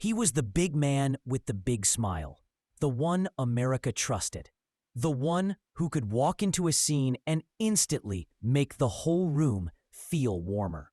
He was the big man with the big smile, the one America trusted, the one who could walk into a scene and instantly make the whole room feel warmer.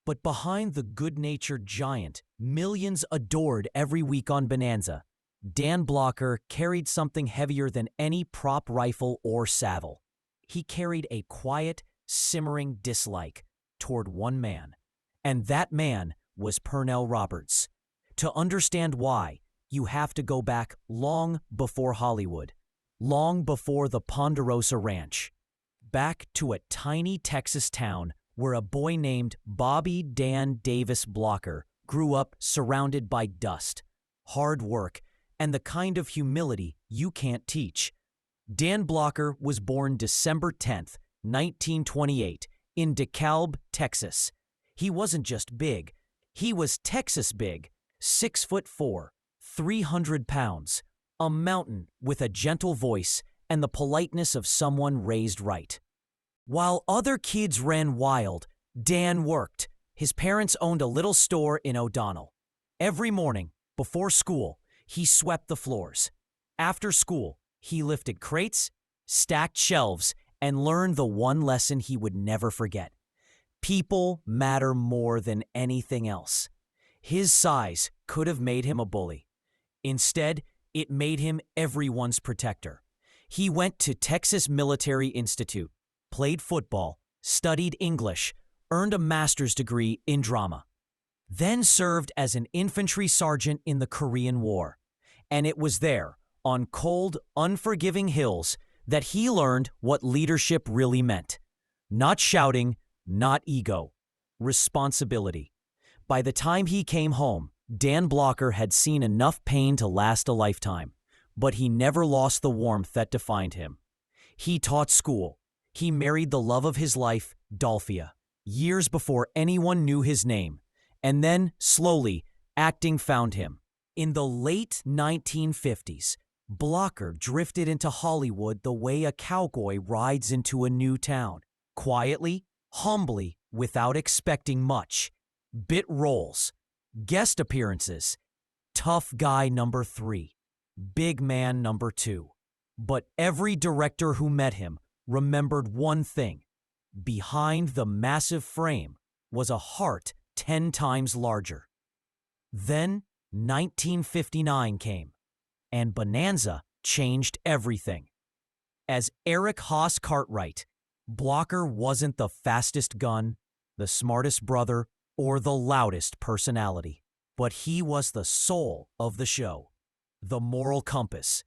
But behind the good-natured giant millions adored every week on Bonanza, Dan Blocker carried something heavier than any prop rifle or saddle. He carried a quiet, simmering dislike toward one man, and that man was Pernell Roberts. To understand why, you have to go back long before Hollywood, long before the Ponderosa Ranch, back to a tiny Texas town where a boy named Bobby Dan Davis Blocker grew up surrounded by dust, hard work, and the kind of humility you can't teach. Dan Blocker was born December 10th, 1928, in DeKalb, Texas. He wasn't just big, he was Texas big, 6'4", 300 pounds, a mountain with a gentle voice and the politeness of someone raised right. While other kids ran wild, Dan worked. His parents owned a little store in O'Donnell. Every morning, before school, he swept the floors. After school, he lifted crates, stacked shelves, and learned the one lesson he would never forget. People matter more than anything else. His size could have made him a bully. Instead, it made him everyone's protector. He went to Texas Military Institute, played football, studied English, earned a master's degree in drama, then served as an infantry sergeant in the Korean War. And it was there, on cold, unforgiving hills, that he learned what leadership really meant. Not shouting, not ego, responsibility. By the time he came home, Dan Blocker had seen enough pain to last a lifetime, but he never lost the warmth that defined him. He taught school. He married the love of his life, Dolphia, years before anyone knew his name. And then, slowly, acting found him. In the late 1950s, Blocker drifted into Hollywood the way a cowboy rides into a new town. Quietly, humbly, without expecting much. Bit roles, guest appearances, tough guy number 3, big man number 2. But every director who met him remembered one thing. Behind the massive frame was a heart 10 times larger. Then 1959 came, and Bonanza changed everything. As Eric Haas Cartwright, Blocker wasn't the fastest gun, the smartest brother, or the loudest personality, but he was the soul of the show, the moral compass,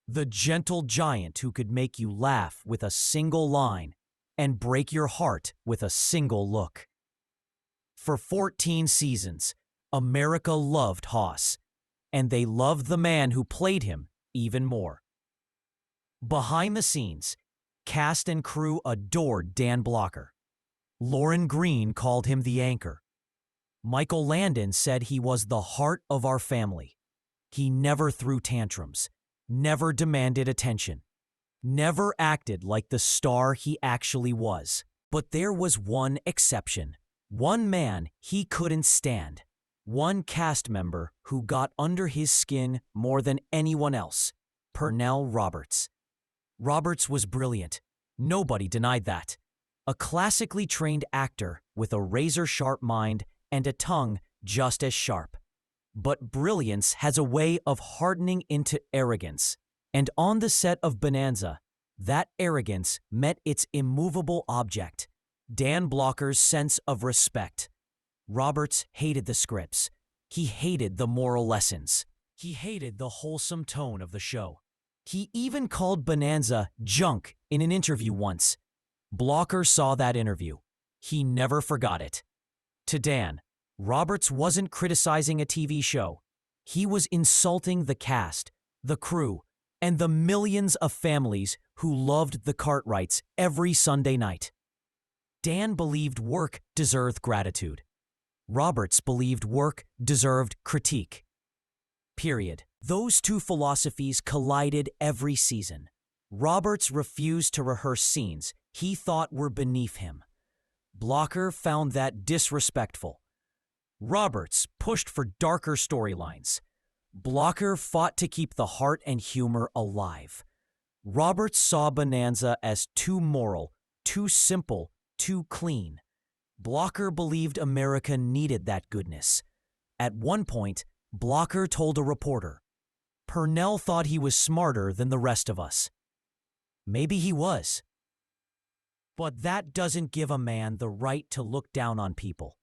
the gentle giant who could make you laugh with a single line and break your heart with a single look. For 14 seasons, America loved Haas, and they loved the man who played him even more. Behind the scenes, cast and crew adored Dan Blocker. Lauren Green called him the anchor. Michael Landon said he was the heart of our family. He never threw tantrums, never demanded attention, never acted like the star he actually was. But there was one exception, one man he couldn't stand, one cast member who got under his skin more than anyone else, Pernell Roberts. Roberts was brilliant. Nobody denied that. A classically trained actor with a razor-sharp mind and a tongue just as sharp. But brilliance has a way of hardening into arrogance, and on the set of Bonanza, that arrogance met its immovable object, Dan Blocker's sense of respect. Roberts hated the scripts. He hated the moral lessons. He hated the wholesome tone of the show. He even called Bonanza junk in an interview once. Blocker saw that interview. He never forgot it. To Dan, Roberts wasn't criticizing a TV show. He was insulting the cast, the crew, and the millions of families who loved the Cartwrights every Sunday night. Dan believed work deserved gratitude. Roberts believed work deserved critique. Period. Those two philosophies collided every season. Roberts refused to rehearse scenes he thought were beneath him. Blocker found that disrespectful. Roberts pushed for darker storylines. Blocker fought to keep the heart and humor alive. Roberts saw Bonanza as too moral, too simple, too clean. Blocker believed America needed that goodness. At one point, Blocker told a reporter, "Pernell thought he was smarter than the rest of us." Maybe he was. But that doesn't give a man the right to look down on people.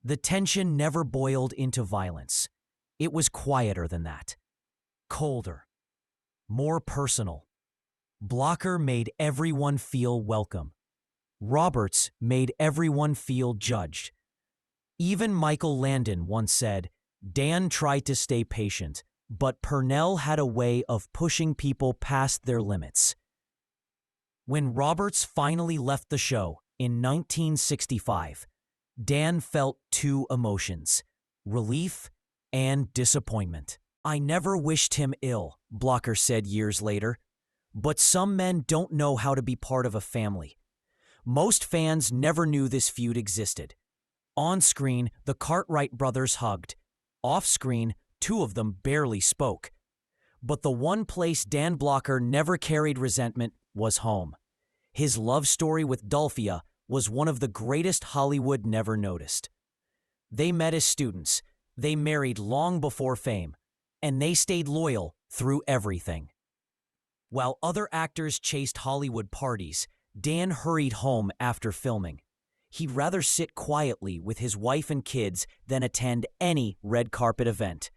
The tension never boiled into violence. It was quieter than that. Colder. More personal. Blocker made everyone feel welcome. Roberts made everyone feel judged. Even Michael Landon once said, "Dan tried to stay patient, but Pernell had a way of pushing people past their limits." When Roberts finally left the show in 1965, Dan felt two emotions: relief and disappointment. "I never wished him ill," Blocker said years later. "But some men don't know how to be part of a family." Most fans never knew this feud existed. On screen, the Cartwright brothers hugged. Off screen, two of them barely spoke. But the one place Dan Blocker never carried resentment was home. His love story with Dulphia was one of the greatest Hollywood never noticed. They met as students, they married long before fame, and they stayed loyal through everything. While other actors chased Hollywood parties, Dan hurried home after filming. He'd rather sit quietly with his wife and kids than attend any red carpet event.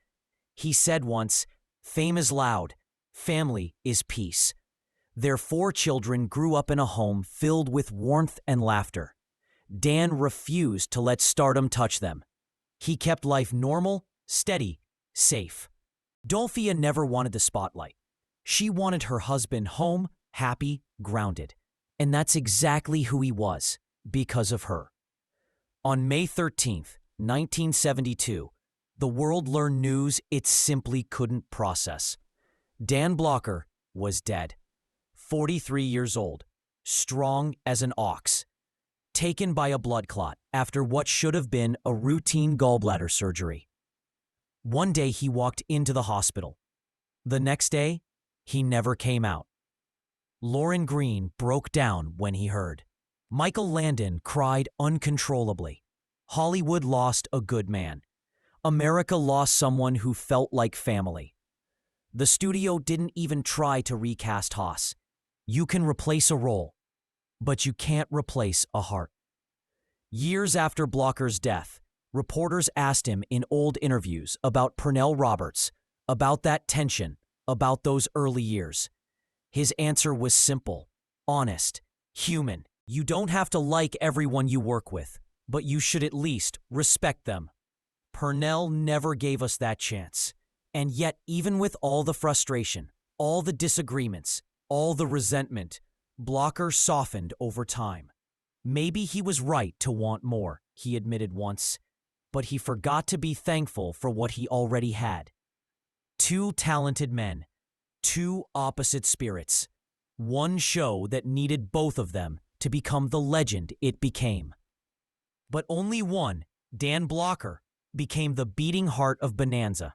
He said once, "Fame is loud, family is peace." Their 4 children grew up in a home filled with warmth and laughter. Dan refused to let stardom touch them. He kept life normal, steady, safe. Dulphia never wanted the spotlight. She wanted her husband home, happy, grounded. And that's exactly who he was, because of her. On May 13th, 1972, the world learned news it simply couldn't process. Dan Blocker was dead. 43 years old, strong as an ox, taken by a blood clot after what should have been a routine gallbladder surgery. One day he walked into the hospital. The next day, he never came out. Lauren Green broke down when he heard. Michael Landon cried uncontrollably. Hollywood lost a good man. America lost someone who felt like family. The studio didn't even try to recast Haas. You can replace a role, but you can't replace a heart. Years after Blocker's death, reporters asked him in old interviews about Pernell Roberts, about that tension, about those early years. His answer was simple, honest, human. "You don't have to like everyone you work with, but you should at least respect them." Pernell never gave us that chance. And yet, even with all the frustration, all the disagreements, all the resentment, Blocker softened over time. Maybe he was right to want more, he admitted once, but he forgot to be thankful for what he already had. 2 talented men, 2 opposite spirits, one show that needed both of them to become the legend it became. But only one, Dan Blocker, became the beating heart of Bonanza.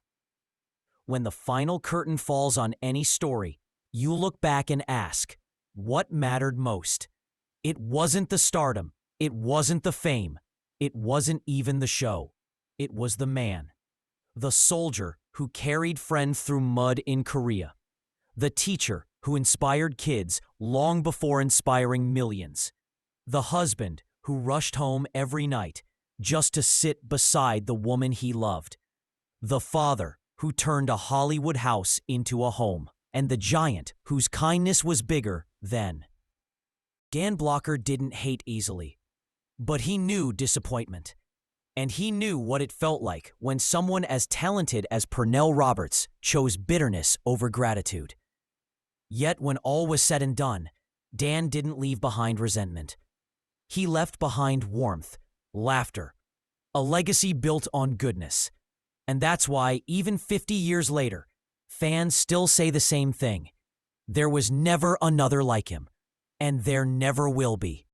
When the final curtain falls on any story, you look back and ask, what mattered most? It wasn't the stardom. It wasn't the fame. It wasn't even the show. It was the man. The soldier who carried friends through mud in Korea. The teacher who inspired kids long before inspiring millions. The husband who rushed home every night just to sit beside the woman he loved. The father who turned a Hollywood house into a home. And the giant whose kindness was bigger than. Dan Blocker didn't hate easily, but he knew disappointment. And he knew what it felt like when someone as talented as Pernell Roberts chose bitterness over gratitude. Yet when all was said and done, Dan didn't leave behind resentment. He left behind warmth, laughter, a legacy built on goodness. And that's why, even 50 years later, fans still say the same thing. There was never another like him, and there never will be.